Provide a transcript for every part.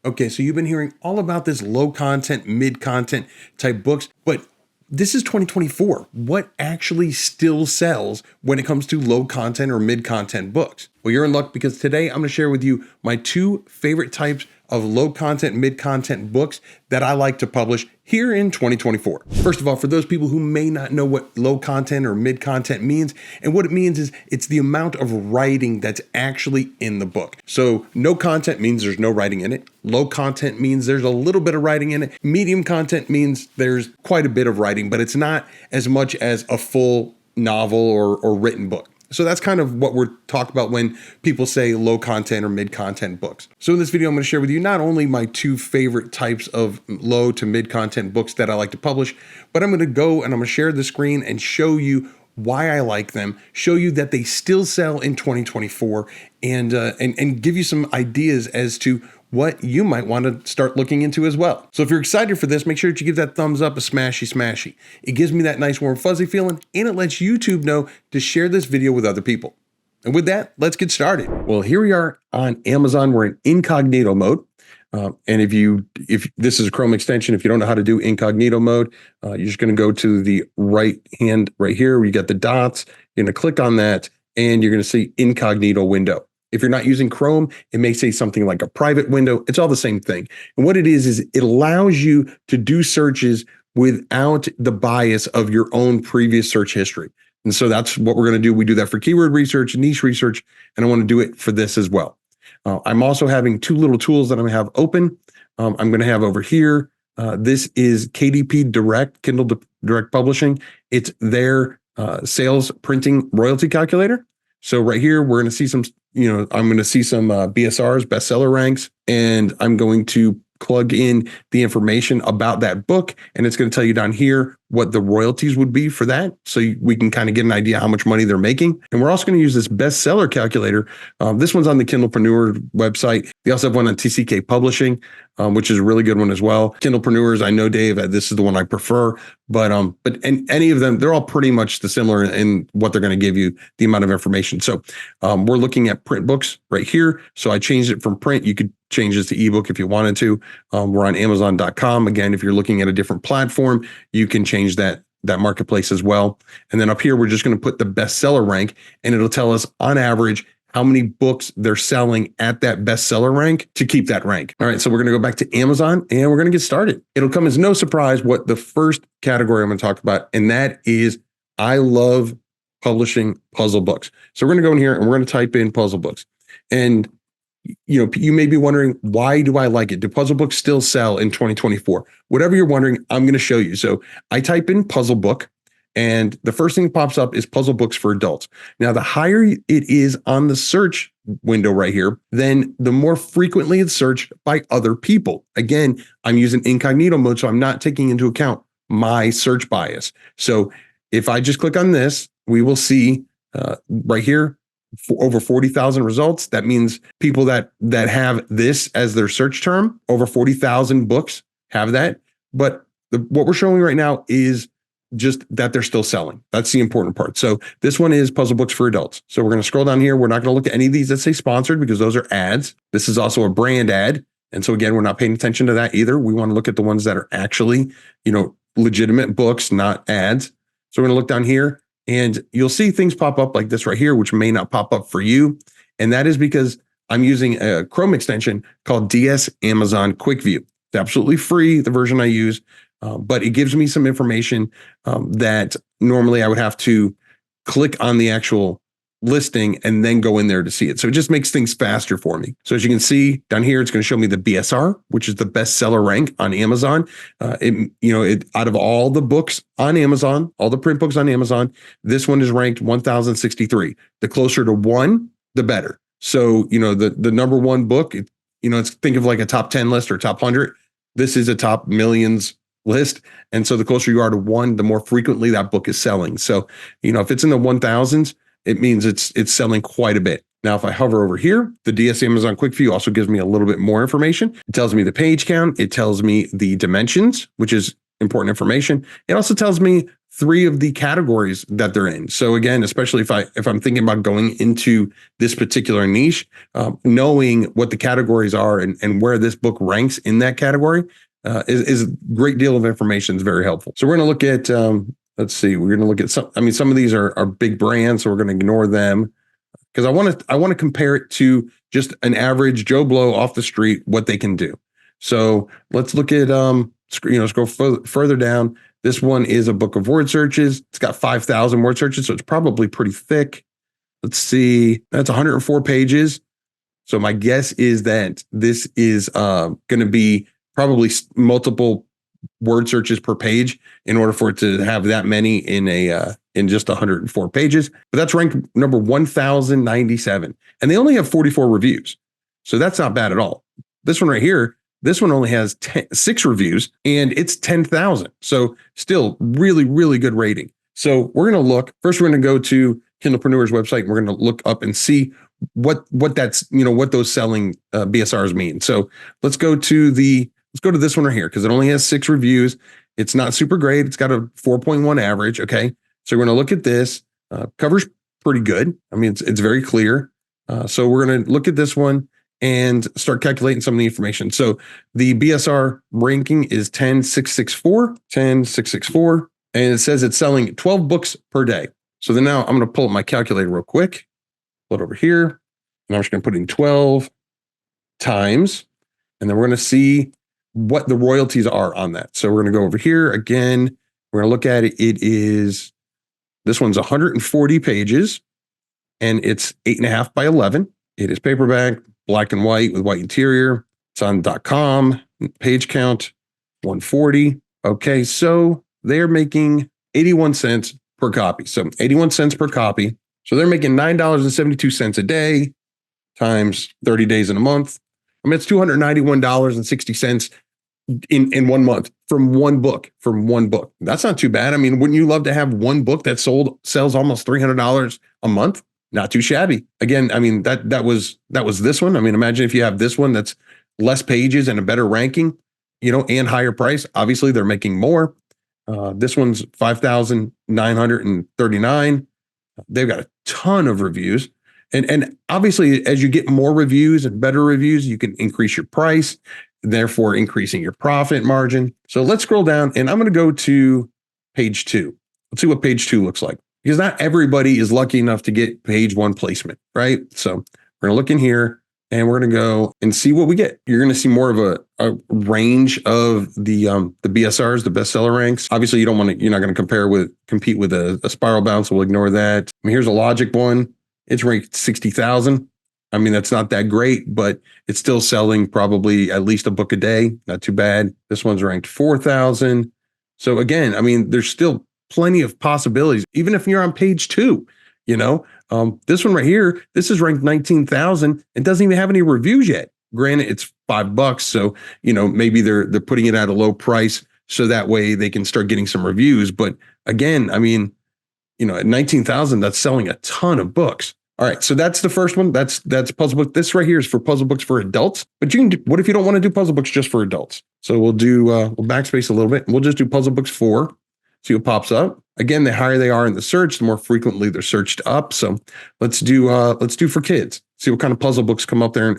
Okay, so you've been hearing all about this low content, mid content type books, but this is 2024. What actually still sells when it comes to low content or mid content books? Well, you're in luck because today I'm going to share with you my two favorite types of low content, mid content books that I like to publish here in 2024. First of all, for those people who may not know what low content or mid content means, and what it means is it's the amount of writing that's actually in the book. So no content means there's no writing in it. Low content means there's a little bit of writing in it. Medium content means there's quite a bit of writing, but it's not as much as a full novel or written book. So that's kind of what we're talking about when people say low content or mid content books. So in this video, I'm going to share with you not only my two favorite types of low to mid content books that I like to publish, but I'm going to go and I'm going to share the screen and show you why I like them, show you that they still sell in 2024, and give you some ideas as to what you might want to start looking into as well. So if you're excited for this, make sure that you give that thumbs up a smashy. It gives me that nice warm fuzzy feeling, and it lets YouTube know to share this video with other people. And with that, let's get started. Well, here we are on Amazon. We're in incognito mode. And if this is a Chrome extension, if you don't know how to do incognito mode, you're just going to go to the right hand right here where you got the dots. You're going to click on that and you're going to see incognito window. If you're not using Chrome, it may say something like a private window. It's all the same thing. And what it is it allows you to do searches without the bias of your own previous search history. And so that's what we're going to do. We do that for keyword research, niche research, and I want to do it for this as well. I'm also having two little tools that I'm going to have open. I'm going to have over here. This is KDP Direct, Kindle Direct Publishing. It's their sales printing royalty calculator. So right here, we're going to see some, I'm going to see some BSRs, bestseller ranks, and I'm going to plug in the information about that book. And it's going to tell you down here what the royalties would be for that. So we can kind of get an idea how much money they're making. And we're also going to use this bestseller calculator. This one's on the Kindlepreneur website. They also have one on TCK Publishing, which is a really good one as well. Kindlepreneurs, I know, Dave, this is the one I prefer, but any of them, they're all pretty much the similar in what they're going to give you, the amount of information. So we're looking at print books right here. So I changed it from print. You could change this to ebook if you wanted to. We're on Amazon.com. Again, if you're looking at a different platform, you can change that marketplace as well. And then up here, we're just going to put the bestseller rank, and it'll tell us on average how many books they're selling at that bestseller rank to keep that rank. All right, so we're going to go back to Amazon and we're going to get started. It'll come as no surprise what the first category I'm going to talk about, and that is I love publishing puzzle books. So we're going to go in here and we're going to type in puzzle books. And you may be wondering, why do I like it? Do puzzle books still sell in 2024? Whatever you're wondering, I'm going to show you. So I type in puzzle book, and the first thing that pops up is puzzle books for adults. Now, the higher it is on the search window right here, then the more frequently it's searched by other people. Again, I'm using incognito mode, so I'm not taking into account my search bias. So if I just click on this, we will see right here, over 40,000 results. That means people that have this as their search term, over 40,000 books have that. But what we're showing right now is just that they're still selling. That's the important part. So this one is puzzle books for adults. So we're going to scroll down here. We're not going to look at any of these that say sponsored because those are ads. This is also a brand ad. And so again, we're not paying attention to that either. We want to look at the ones that are actually, legitimate books, not ads. So we're going to look down here. And you'll see things pop up like this right here, which may not pop up for you. And that is because I'm using a Chrome extension called DS Amazon Quick View. It's absolutely free, the version I use, but it gives me some information that normally I would have to click on the actual listing and then go in there to see it. So it just makes things faster for me. So as you can see down here, it's going to show me the BSR, which is the bestseller rank on Amazon. Out of all the books on Amazon, all the print books on Amazon, this one is ranked 1,063. The closer to one, the better. So, the number one book, it's think of like a top 10 list or top 100. This is a top millions list. And so the closer you are to one, the more frequently that book is selling. So, if it's in the 1,000s, it means it's selling quite a bit. Now, if I hover over here, the DS Amazon Quick View also gives me a little bit more information. It tells me the page count. It tells me the dimensions, which is important information. It also tells me three of the categories that they're in. So again, especially if I'm thinking about going into this particular niche, knowing what the categories are and where this book ranks in that category is a great deal of information. Is very helpful. So we're going to look at let's see, we're going to look at some. I mean, some of these are big brands, so we're going to ignore them because I want to compare it to just an average Joe Blow off the street, what they can do. So let's look at scroll further down. This one is a book of word searches. It's got 5,000 word searches, so it's probably pretty thick. Let's see, that's 104 pages. So my guess is that this is going to be probably multiple word searches per page in order for it to have that many in just 104 pages. But that's ranked number 1,097, and they only have 44 reviews, so that's not bad at all. This one right here, this one only has 6 reviews, and it's 10,000. So still really, really good rating. So we're going to look first. We're going to go to Kindlepreneur's website, and we're going to look up and see what that's what those selling BSRs mean. So let's go to this one right here because it only has 6 reviews. It's not super great. It's got a 4.1 average. Okay, so we're going to look at this. Cover's pretty good. I mean, it's very clear. So we're going to look at this one and start calculating some of the information. So the BSR ranking is 10,664, and it says it's selling 12 books per day. So then now I'm going to pull up my calculator real quick, pull it over here, and I'm just going to put in 12 times, and then we're going to see what the royalties are on that. So we're going to go over here again. We're going to look at it. This one's 140 pages, and it's 8.5 by 11. It is paperback, black and white with white interior. It's on .com, page count 140. Okay, so they're making 81 cents per copy. So 81 cents per copy. So they're making $9.72 a day times 30 days in a month. I mean, it's $291.60 in 1 month from one book. That's not too bad. I mean, wouldn't you love to have one book that sells almost $300 a month? Not too shabby. Again, I mean, that was this one. I mean, imagine if you have this one that's less pages and a better ranking, and higher price. Obviously, they're making more. This one's 5,939. They've got a ton of reviews. And obviously, as you get more reviews and better reviews, you can increase your price, therefore increasing your profit margin. So let's scroll down, and I'm going to go to page 2. Let's see what page 2 looks like. Because not everybody is lucky enough to get page 1 placement, right? So we're going to look in here, and we're going to go and see what we get. You're going to see more of a range of the BSRs, the bestseller ranks. Obviously, you're not going to compete with a Spiral Bound, so we'll ignore that. I mean, here's a Logic one. It's ranked 60,000. I mean, that's not that great, but it's still selling probably at least a book a day. Not too bad. This one's ranked 4,000. So again, I mean, there's still plenty of possibilities, even if you're on page 2. This one right here, this is ranked 19,000. It doesn't even have any reviews yet. Granted, it's $5, so maybe they're putting it at a low price so that way they can start getting some reviews. But again, I mean, at 19,000, that's selling a ton of books. All right, so that's the first one. That's puzzle book. This right here is for puzzle books for adults. But what if you don't want to do puzzle books just for adults? So we'll backspace a little bit. We'll just do puzzle books 4. See what pops up. Again, the higher they are in the search, the more frequently they're searched up. So let's do for kids. See what kind of puzzle books come up there,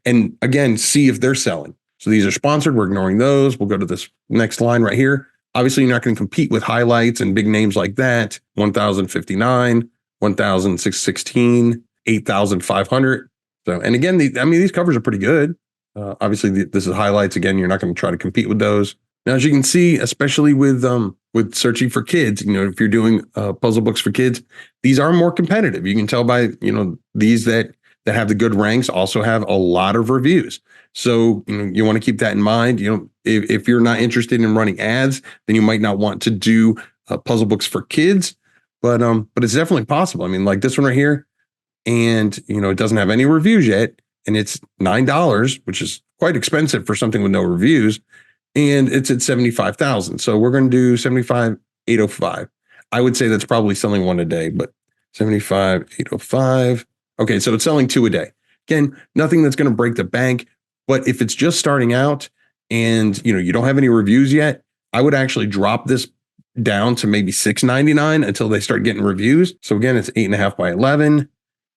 and again, see if they're selling. So these are sponsored. We're ignoring those. We'll go to this next line right here. Obviously, you're not going to compete with highlights and big names like that. 1,059, 1,616, 8,500. So, and again, these covers are pretty good. Obviously, this is highlights. Again, you're not going to try to compete with those. Now, as you can see, especially with searching for kids, if you're doing puzzle books for kids, these are more competitive. You can tell by, these that have the good ranks also have a lot of reviews. So, you want to keep that in mind. If you're not interested in running ads, then you might not want to do puzzle books for kids. But it's definitely possible. I mean, like this one right here, and it doesn't have any reviews yet, and it's $9, which is quite expensive for something with no reviews. And it's at 75,000. So we're going to do 75,805. I would say that's probably selling 1 a day, but 75,805. Okay, so it's selling 2 a day. Again, nothing that's going to break the bank. But if it's just starting out and you don't have any reviews yet, I would actually drop this down to maybe $6.99 until they start getting reviews. So again, it's 8.5 by 11.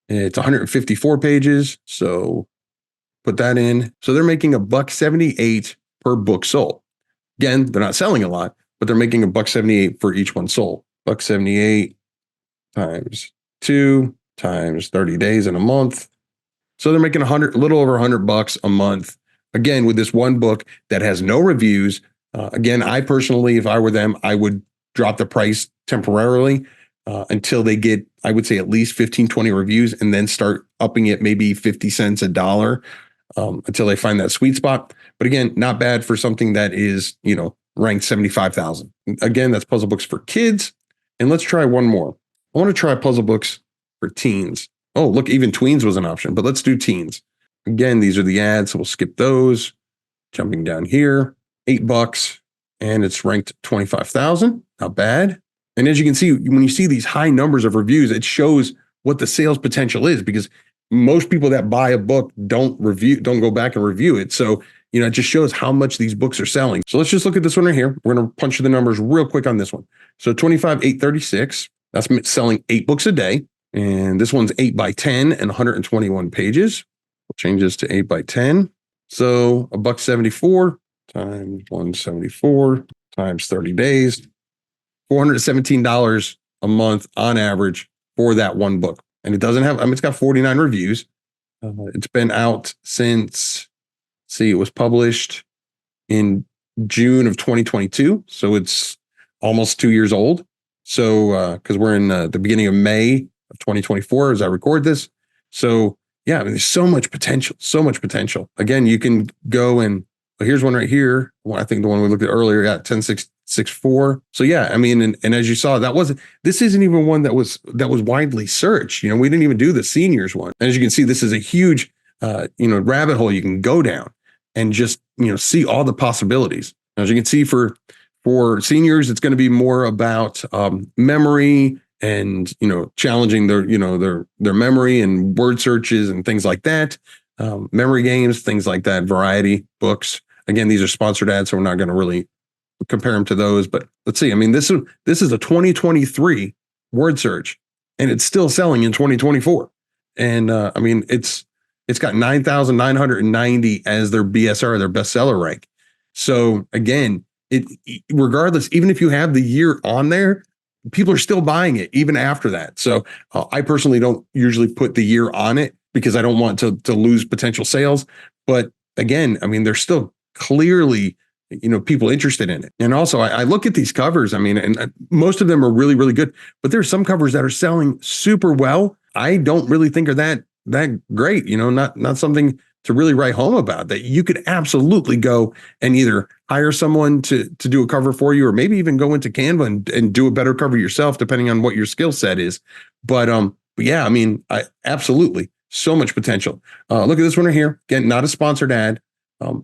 It's 154 pages. So put that in. So they're making $1.78 per book sold. Again, they're not selling a lot, but they're making $1.78 for each one sold. $1.78 times 2 times 30 days in a month. So they're making a little over $100 a month. Again, with this one book that has no reviews. Again, I personally, if I were them, I would drop the price temporarily until they get, I would say, at least 15, 20 reviews, and then start upping it maybe 50 cents, $1 until they find that sweet spot. But again, not bad for something that is, ranked 75,000. Again, that's puzzle books for kids. And let's try one more. I want to try puzzle books for teens. Oh, look, even tweens was an option, but let's do teens. Again, these are the ads, so we'll skip those. Jumping down here, $8, and it's ranked 25,000. Not bad. And as you can see, when you see these high numbers of reviews, it shows what the sales potential is, because most people that buy a book don't go back and review it. So, it just shows how much these books are selling. So let's just look at this one right here. We're going to punch the numbers real quick on this one. So 25,836, that's selling 8 books a day. And this one's 8 by 10 and 121 pages. We'll change this to 8 by 10. So $1.74 times 174 times 30 days, $417 a month on average for that one book. And it doesn't have, it's got 49 reviews. It's been out since, it was published in June of 2022. So it's almost 2 years old. So, because we're in the beginning of May of 2024 as I record this. So yeah, there's so much potential. Again, you can go and, here's one right here. Well, I think the one we looked at earlier, 10664. So yeah, and as you saw, this isn't even one that was widely searched. We didn't even do the seniors one. And as you can see, this is a huge, rabbit hole you can go down and just, see all the possibilities. As you can see, for seniors, it's going to be more about memory and, challenging their memory and word searches and things like that. Memory games, things like that, variety books. Again, these are sponsored ads, so we're not going to really compare them to those, but let's see. This is a 2023 word search, and it's still selling in 2024. And it's got 9,990 as their BSR, their bestseller rank. So again, regardless, even if you have the year on there, people are still buying it even after that. So I personally don't usually put the year on it because I don't want to lose potential sales. But again, there's still clearly, people interested in it. And also I look at these covers, and most of them are really, really good, but there's some covers that are selling super well. I don't really think are that great, not something to really write home about, that you could absolutely go and either hire someone to do a cover for you, or maybe even go into Canva and do a better cover yourself, depending on what your skill set is. But yeah, I absolutely so much potential. Look at this one right here. Again, not a sponsored ad.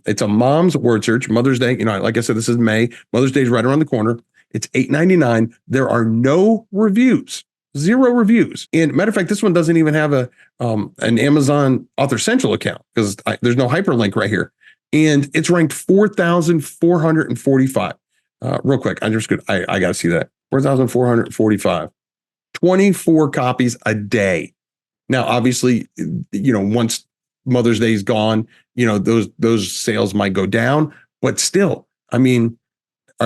It's a mom's word search, Mother's Day. Like I said, this is May. Mother's Day is right around the corner. It's $8.99. There are no reviews. 0 reviews. And matter of fact, this one doesn't even have an Amazon Author Central account because there's no hyperlink right here. And it's ranked 4,445. Real quick, I got to see that. 4,445. 24 copies a day. Now, obviously, once Mother's Day is gone, those sales might go down, but still, all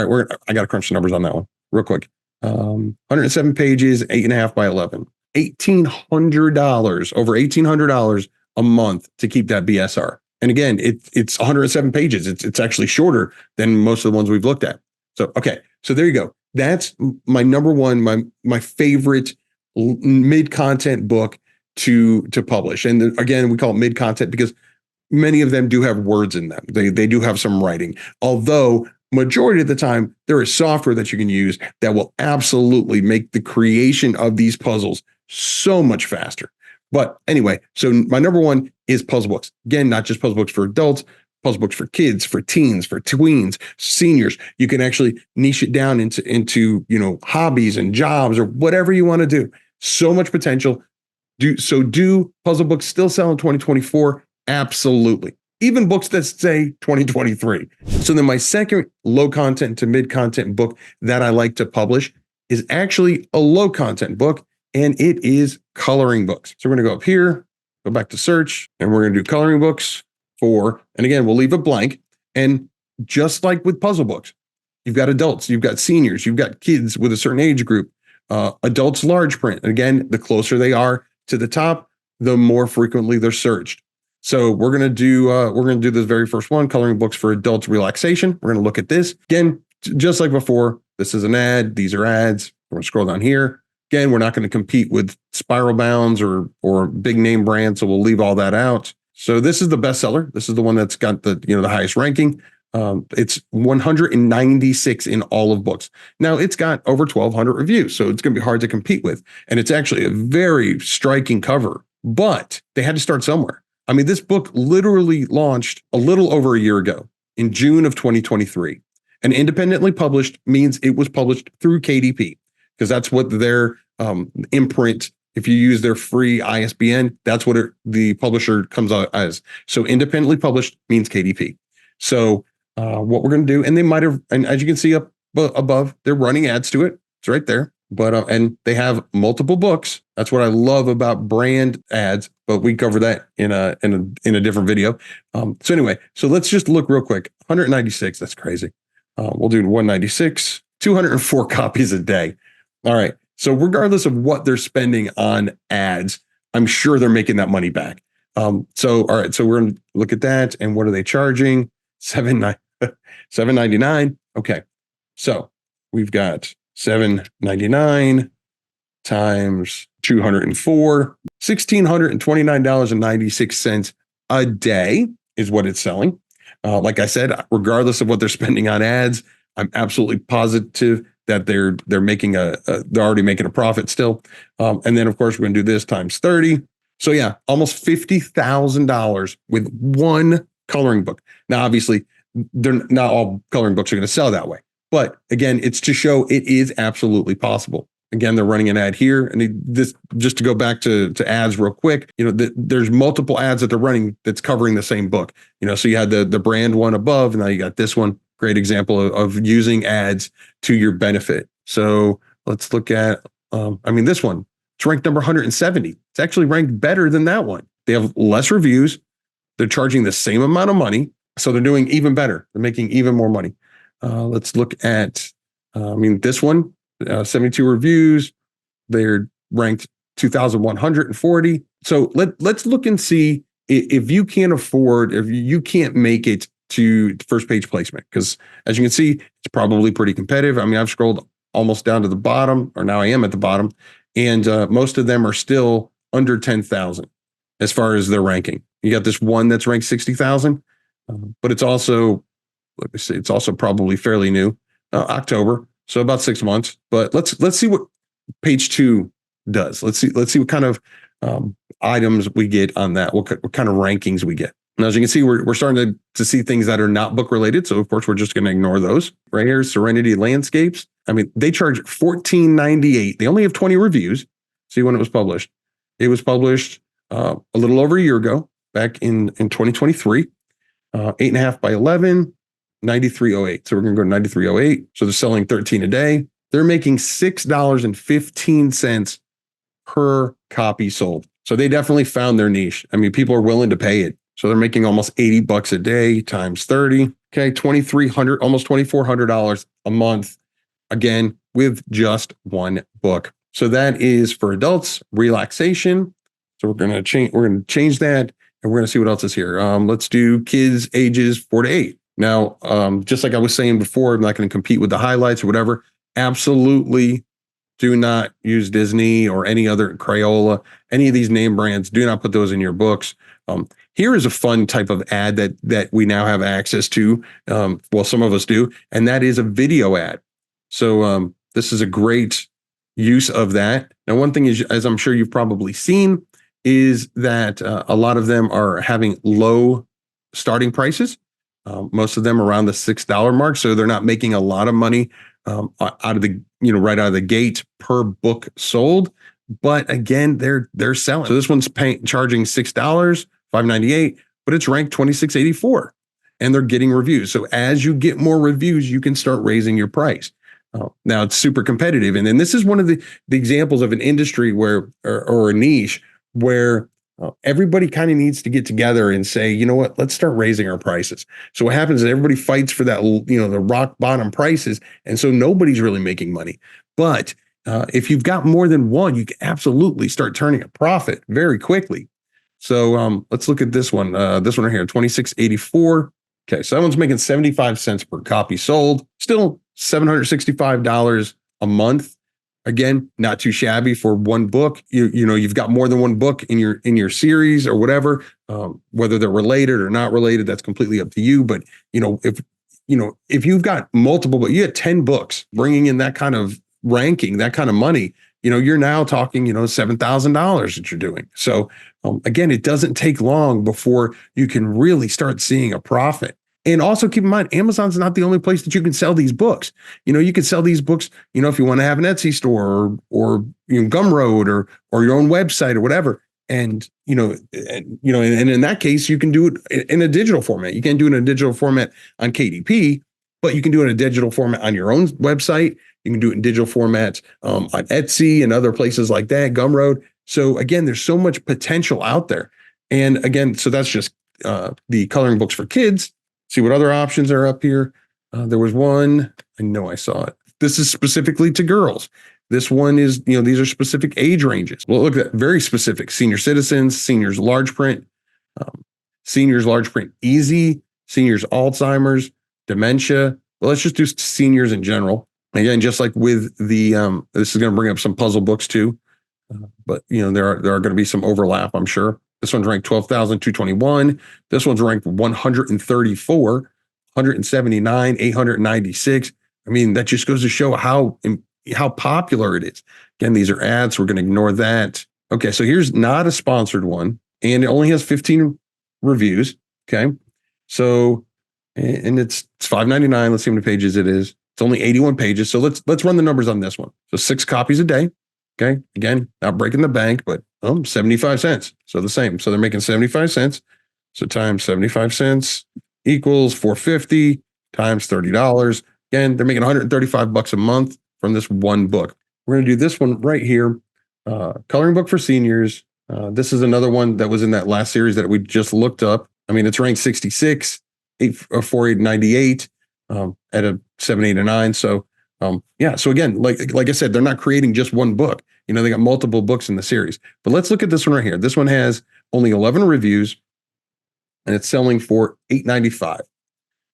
right, I got to crunch the numbers on that one real quick. 107 pages, 8.5 by 11, $1,800, over $1,800 a month to keep that BSR. And again, it's 107 pages. It's actually shorter than most of the ones we've looked at. So, okay. So there you go. That's my number one, my favorite mid-content book to publish. And again, we call it mid-content because many of them do have words in them. They do have some writing, although majority of the time, there is software that you can use that will absolutely make the creation of these puzzles so much faster. But anyway, so my number one is puzzle books. Again, not just puzzle books for adults, puzzle books for kids, for teens, for tweens, seniors. You can actually niche it down into hobbies and jobs or whatever you want to do. So much potential. Do puzzle books still sell in 2024? Absolutely. even books that say 2023. So then my second low content to mid content book that I like to publish is actually a low content book, and it is coloring books. So we're going to go up here, go back to search, and we're going to do coloring books for, and again, we'll leave it blank. And just like with puzzle books, you've got adults, you've got seniors, you've got kids with a certain age group, adults large print. And again, the closer they are to the top, the more frequently they're searched. So we're gonna do this very first one, coloring books for adults relaxation. We're gonna look at this again, just like before. This is an ad. These are ads. We're gonna scroll down here. Again, we're not going to compete with Spiral Bounds or big name brands, so we'll leave all that out. So this is the bestseller. This is the one that's got the the highest ranking. It's 196 in all of books. Now it's got over 1,200 reviews, so it's going to be hard to compete with. And it's actually a very striking cover, but they had to start somewhere. I mean, this book literally launched a little over a year ago in June of 2023. And independently published means it was published through KDP, because that's what their imprint, if you use their free ISBN, that's what the publisher comes out as. So independently published means KDP. So what we're going to do, and they might have, and as you can see up above, they're running ads to it. It's right there. But and they have multiple books. That's what I love about brand ads. But we cover that in a different video. So anyway, so let's just look real quick. 196. That's crazy. We'll do 196. 204 copies a day. All right. So regardless of what they're spending on ads, I'm sure they're making that money back. So all right. So we're gonna look at that. And what are they charging? $7.99. Okay. So we've got $7.99 times 204, $1,629.96 a day is what it's selling. Like I said, regardless of what they're spending on ads, I'm absolutely positive that they're already making a profit still. And then of course we're going to do this times 30. So yeah, almost $50,000 with one coloring book. Now, obviously, they're not all coloring books are going to sell that way. But again, it's to show it is absolutely possible. Again, they're running an ad here, and this just to go back to ads real quick. There's multiple ads that they're running that's covering the same book. So you had the brand one above, and now you got this one. Great example of using ads to your benefit. So let's look at. This one. It's ranked number 170. It's actually ranked better than that one. They have less reviews. They're charging the same amount of money, so they're doing even better. They're making even more money. Let's look at. This one. 72 reviews. They're ranked 2,140. So let's look and see if you can't afford, if you can't make it to first page placement, because as you can see, it's probably pretty competitive. I've scrolled almost down to the bottom, or now I am at the bottom, and most of them are still under 10,000 as far as their ranking. You got this one that's ranked 60,000, but it's also, let me see, it's also probably fairly new, October. So about 6 months, but let's see what page 2 does. Let's see what kind of items we get on that. What kind of rankings we get. Now, as you can see, we're starting to see things that are not book related. So of course, we're just going to ignore those. Right here, Serenity Landscapes. They charge $14.98. They only have 20 reviews. See when it was published. It was published a little over a year ago, back in 2023. 8.5 by 11. 9308. So we're going to go to 9308. So they're selling 13 a day. They're making $6.15 per copy sold. So they definitely found their niche. People are willing to pay it. So they're making almost $80 a day times 30. Okay, $2,300, almost $2,400 a month. Again, with just one book. So that is for adults, relaxation. So we're going to change that, and we're going to see what else is here. Let's do kids ages 4 to 8. Now, just like I was saying before, I'm not going to compete with the highlights or whatever. Absolutely do not use Disney or any other Crayola, any of these name brands. Do not put those in your books. Here is a fun type of ad that we now have access to. Some of us do, and that is a video ad. So this is a great use of that. Now, one thing is, as I'm sure you've probably seen, is that a lot of them are having low starting prices. Most of them around the $6 mark, so they're not making a lot of money out of the right out of the gate per book sold. But again, they're selling. So this one's charging $6, $5.98. but it's ranked 2684 and they're getting reviews. So as you get more reviews, you can start raising your price. Now it's super competitive. And then this is one of the examples of an industry where, or a niche where everybody kind of needs to get together and say, you know what, let's start raising our prices. So what happens is everybody fights for that, the rock bottom prices. And so nobody's really making money. But if you've got more than one, you can absolutely start turning a profit very quickly. So let's look at this one. This one right here, 2684. Okay, so that one's making 75 cents per copy sold. Still $765 a month. Again, not too shabby for one book. You've got more than one book in your series or whatever. Whether they're related or not related, that's completely up to you. But if you've got multiple, but you had 10 books bringing in that kind of ranking, that kind of money, you're now talking, $7,000 that you're doing. So again, it doesn't take long before you can really start seeing a profit. And also keep in mind, Amazon's not the only place that you can sell these books. You can sell these books, if you want to have an Etsy store or Gumroad or your own website or whatever. And, and in that case, you can do it in a digital format. You can't do it in a digital format on KDP, but you can do it in a digital format on your own website. You can do it in digital formats on Etsy and other places like that, Gumroad. So again, there's so much potential out there. And again, so that's just the coloring books for kids. See what other options are up here. There was one, I know I saw it. This is specifically to girls. This one is, these are specific age ranges. Well, look at that, very specific. Senior citizens, seniors large print, seniors large print easy, seniors Alzheimer's, dementia. Well, let's just do seniors in general. Again, just like with the, this is going to bring up some puzzle books too. But there are going to be some overlap, I'm sure. This one's ranked 12,221. This one's ranked 134, 179, 896. I mean, that just goes to show how popular it is. Again, these are ads. We're going to ignore that. Okay, so here's not a sponsored one, and it only has 15 reviews. Okay, so and it's $5.99. Let's see how many pages it is. It's only 81 pages. So let's run the numbers on this one. So 6 copies a day. Okay, again, not breaking the bank, but 75 cents. So the same. So they're making 75 cents. So times 75 cents equals 450 times $30. Again, they're making 135 bucks a month from this one book. We're going to do this one right here. Coloring book for seniors. This is another one that was in that last series that we just looked up. I mean, it's ranked 66, 4898 at a 789. So yeah. So again, like I said, they're not creating just one book. They got multiple books in the series. But let's look at this one right here. This one has only 11 reviews, and it's selling for $8.95.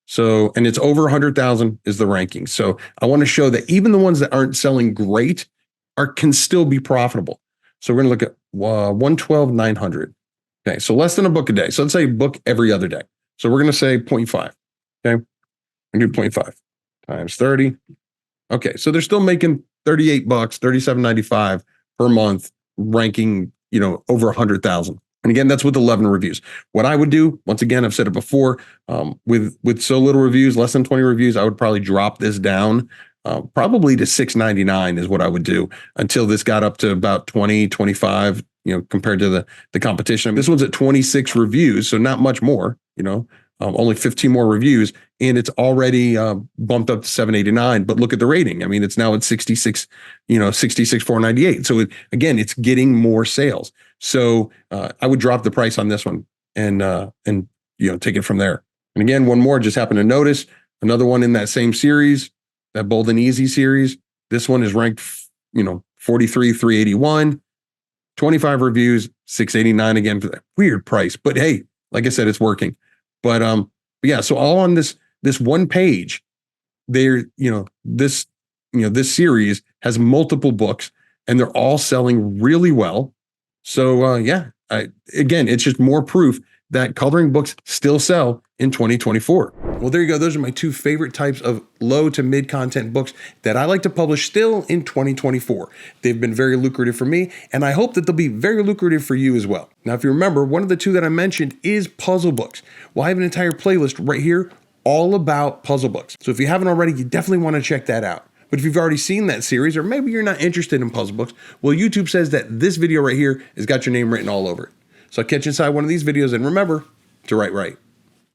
So, and it's over 100,000 is the ranking. So I want to show that even the ones that aren't selling great can still be profitable. So we're going to look at 112,900. Okay. So less than a book a day. So let's say book every other day. So we're going to say 0.5. Okay. And do 0.5 times 30. Okay. So they're still making 38 bucks, 37.95 per month, ranking, over 100,000. And again, that's with 11 reviews. What I would do, once again, I've said it before, with so little reviews, less than 20 reviews, I would probably drop this down probably to $6.99 is what I would do until this got up to about 20, 25, compared to the competition. This one's at 26 reviews, so not much more, only 15 more reviews, and it's already bumped up to 789. But look at the rating. I mean, it's now at 66, 498. So again, it's getting more sales. So I would drop the price on this one and take it from there. And again, one more, just happened to notice another one in that same series, that Bold and Easy series. This one is ranked, 43, 381, 25 reviews, 689 again for that weird price. But hey, like I said, it's working. But yeah, so all on this one page, this series has multiple books and they're all selling really well. So yeah, again, it's just more proof that coloring books still sell in 2024. Well, there you go. Those are my 2 favorite types of low to mid content books that I like to publish still in 2024. They've been very lucrative for me, and I hope that they'll be very lucrative for you as well. Now, if you remember, one of the 2 that I mentioned is puzzle books. Well, I have an entire playlist right here all about puzzle books. So if you haven't already, you definitely want to check that out. But if you've already seen that series, or maybe you're not interested in puzzle books, well, YouTube says that this video right here has got your name written all over it. So I'll catch you inside one of these videos, and remember, to write right.